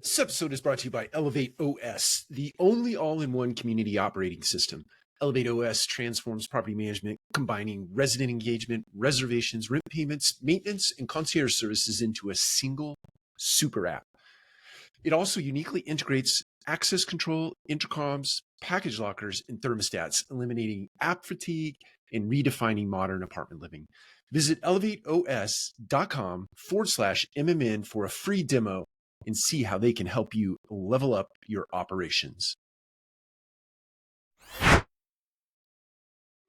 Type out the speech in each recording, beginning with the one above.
This episode is brought to you by Elevate OS, the only all-in-one community operating system. Elevate OS transforms property management, combining resident engagement, reservations, rent payments, maintenance, and concierge services into a single super app. It also uniquely integrates access control, intercoms, package lockers, and thermostats, eliminating app fatigue and redefining modern apartment living. Visit elevateos.com/MMN for a free demo and see how they can help you level up your operations.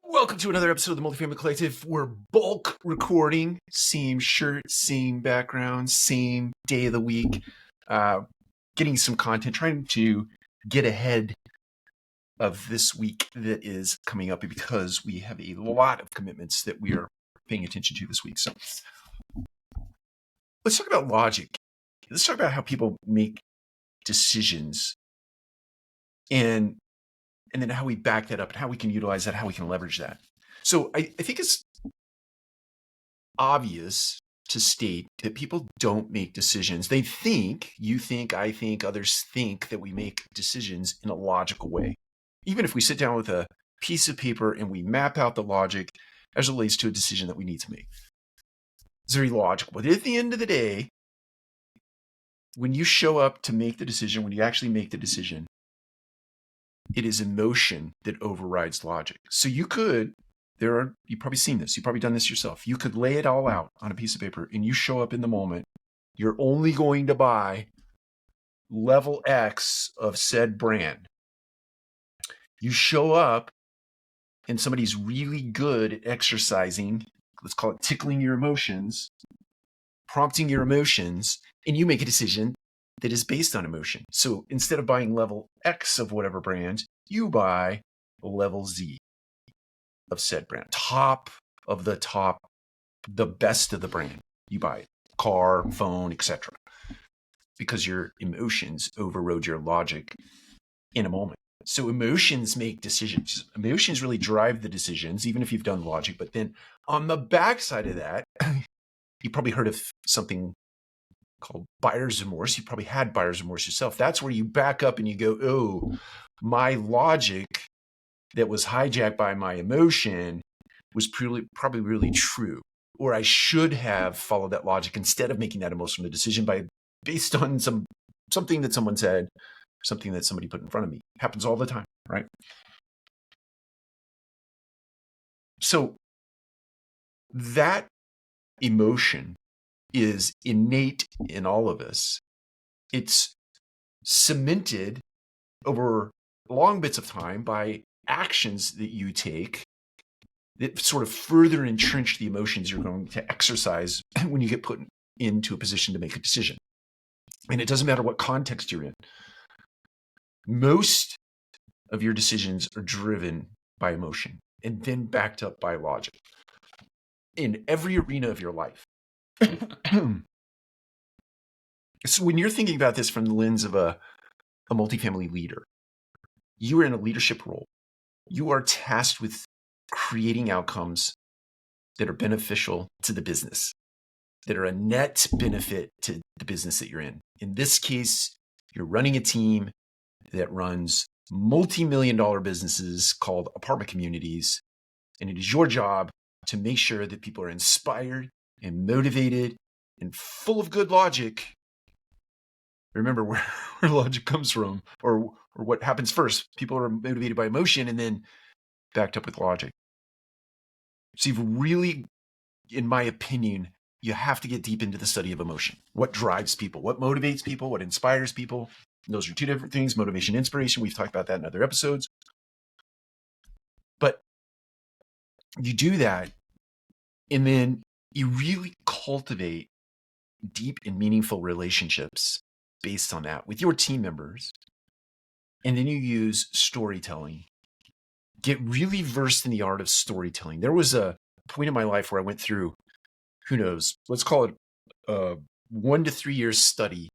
Welcome to another episode of the Multifamily Collective. We're bulk recording, same shirt, same background, same day of the week, getting some content, trying to get ahead of this week that is coming up because we have a lot of commitments that we are paying attention to this week. So let's talk about logic. Let's talk about how people make decisions and then how we back that up and how we can utilize that, how we can leverage that. So I think it's obvious to state that people don't make decisions. They think, you think, I think, others think that we make decisions in a logical way. Even if we sit down with a piece of paper and we map out the logic as it relates to a decision that we need to make. It's very logical. But at the end of the day, when you show up to make the decision, when you actually make the decision, it is emotion that overrides logic. So you've probably seen this, you've probably done this yourself. You could lay it all out on a piece of paper and you show up in the moment, you're only going to buy level X of said brand. You show up and somebody's really good at exercising, let's call it tickling your emotions, prompting your emotions, and you make a decision that is based on emotion. So instead of buying level X of whatever brand, you buy level Z of said brand. Top of the top, the best of the brand. You buy it. Car, phone, etc. Because your emotions overrode your logic in a moment. So emotions make decisions. Emotions really drive the decisions, even if you've done logic. But then on the backside of that, you probably heard of something called buyer's remorse. You probably had buyer's remorse yourself. That's where you back up and you go, oh, my logic that was hijacked by my emotion was probably really true. Or I should have followed that logic instead of making that emotional decision based on something that someone said, something that somebody put in front of me. It happens all the time, right? So that emotion is innate in all of us. It's cemented over long bits of time by actions that you take that sort of further entrench the emotions you're going to exercise when you get put into a position to make a decision. And it doesn't matter what context you're in. Most of your decisions are driven by emotion and then backed up by logic in every arena of your life. So when you're thinking about this from the lens of a multifamily leader, you are in a leadership role. You are tasked with creating outcomes that are beneficial to the business, that are a net benefit to the business that you're in. In this case, you're running a team that runs multi-million-dollar businesses called apartment communities, and it is your job to make sure that people are inspired and motivated and full of good logic. Remember where logic comes from, or what happens first. People are motivated by emotion and then backed up with logic. So you've really, in my opinion, you have to get deep into the study of emotion. What drives people? What motivates people? What inspires people? And those are two different things, motivation, inspiration. We've talked about that in other episodes. But you do that, and then you really cultivate deep and meaningful relationships based on that with your team members. And then you use storytelling. Get really versed in the art of storytelling. There was a point in my life where I went through, who knows, let's call it a 1 to 3 years study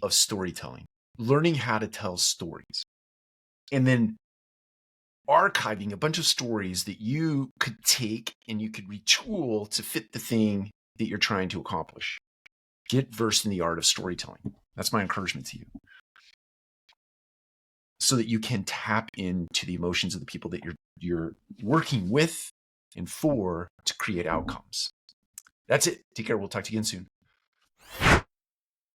of storytelling, learning how to tell stories, and then archiving a bunch of stories that you could take and you could retool to fit the thing that you're trying to accomplish. Get versed in the art of storytelling. That's my encouragement to you, so that you can tap into the emotions of the people that you're working with and for to create outcomes. That's it. Take care. We'll talk to you again soon.